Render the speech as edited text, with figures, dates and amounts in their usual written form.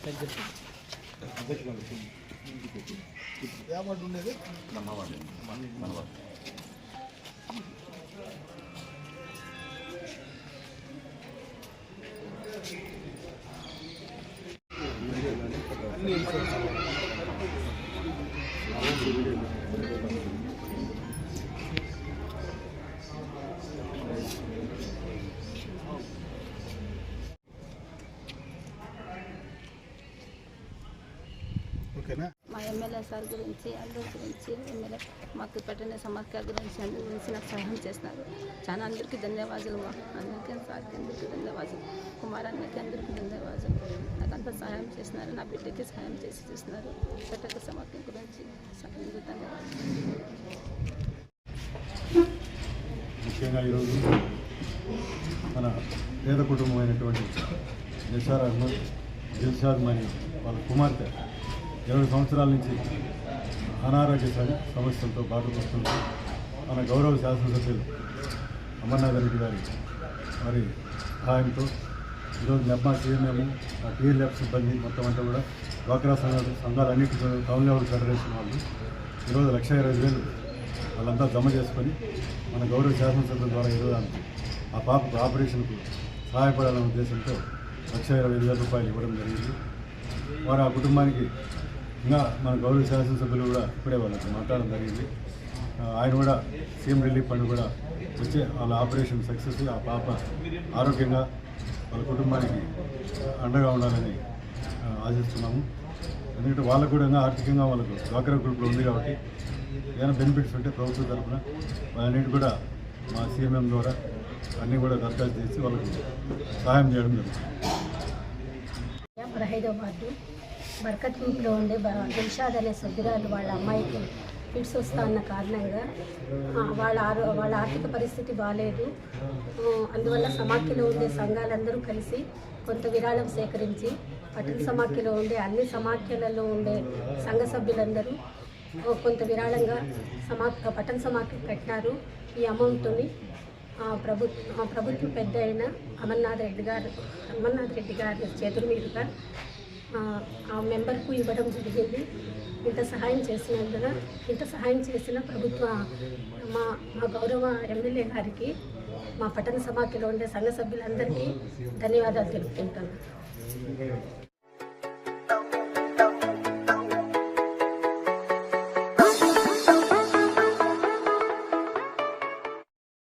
ఉండేది మా MLA sir గురించి అందరి గురించి ఎమ్మెల్యే మాకు పట్టణ సమాఖ్య గురించి అందరి గురించి నాకు సహాయం చేస్తున్నారు. చాలా అందరికీ ధన్యవాదాలు. అందరికీ సార్కి అందరికీ ధన్యవాదాలు. కుమారానికి అందరికీ ధన్యవాదాలు. నాకు అంత సహాయం చేస్తున్నారు. నా బిడ్డకి సహాయం చేసి చేస్తున్నారు. పట్టణ సమాఖ్య గురించి అందరికీ ధన్యవాదాలు. ముఖ్యంగా ఈరోజు మన పేద కుటుంబమైనటువంటి నిసార్ అహ్మద్ దిల్షాద్ మరియు వాళ్ళ కుమార్తె 20 సంవత్సరాల నుంచి అనారోగ్య సమస్యలతో బాధపడుతుంటే మన గౌరవ శాసనసభ్యులు అమర్నాథ్ రెడ్డి గారి మరి సహాయంతో ఈరోజు నెప్మా సీఎంఎం టీఎల్ఎఫ్ సిబ్బంది మొత్తం అంతా కూడా డ్వాక్రా సంఘాలన్నింటి టౌన్ లెవెల్ ఫెడరేషన్ వాళ్ళు ఈరోజు 1,20,000 వాళ్ళంతా జమ చేసుకొని మన గౌరవ శాసనసభ్యుల ద్వారా ఈరోజు ఆ పాపకు ఆపరేషన్కు సహాయపడాలనే ఉద్దేశంతో 1,20,000 రూపాయలు ఇవ్వడం జరిగింది. వారు ఆ కుటుంబానికి ఇంకా మన గౌరవ శాసనసభ్యులు కూడా ఇప్పుడే వాళ్ళకి మాట్లాడడం జరిగింది. ఆయన కూడా సీఎం రిలీఫ్ ఫండ్ కూడా వచ్చి వాళ్ళ ఆపరేషన్ సక్సెస్ ఆ పాప ఆరోగ్యంగా వాళ్ళ కుటుంబానికి అండగా ఉండాలని ఆశిస్తున్నాము. ఎందుకంటే వాళ్ళకు కూడా ఆర్థికంగా వాళ్ళకు డ్వాక్రా గ్రూప్లో ఉంది కాబట్టి ఏదైనా బెనిఫిట్స్ ఉంటే ప్రభుత్వం తరఫున వాళ్ళన్నిటి కూడా మా సీఎంఎం ద్వారా అన్నీ కూడా దరఖాస్తు చేసి వాళ్ళకి సహాయం చేయడం జరుగుతుంది. 15వ వార్డు బర్కత్ గ్రూప్లో ఉండే దిల్షాద్ అనే సభ్యురాలు వాళ్ళ అమ్మాయికి ఫిట్స్ వస్తా అన్న కారణంగా వాళ్ళ ఆర్థిక పరిస్థితి బాగాలేదు. అందువల్ల సమాఖ్యలో ఉండే సంఘాలందరూ కలిసి కొంత విరాళం సేకరించి పట్టణ సమాఖ్యలో ఉండే అన్ని సమాఖ్యలలో ఉండే సంఘ సభ్యులందరూ కొంత విరాళంగా పట్టణ సమాఖ్య కట్టినారు. ఈ అమౌంట్ని ప్రభుత్వ పెద్ద అయిన అమర్నాథ్ రెడ్డి గారి చేతుల మీదుగా ఆ మెంబర్కు ఇవ్వడం జరిగింది. ఇంత సహాయం చేసిన ప్రభుత్వ మా గౌరవ ఎమ్మెల్యే గారికి మా పట్టణ సమాఖ్యలో ఉండే సంఘ సభ్యులందరికీ ధన్యవాదాలు తెలుపుకుంటాను.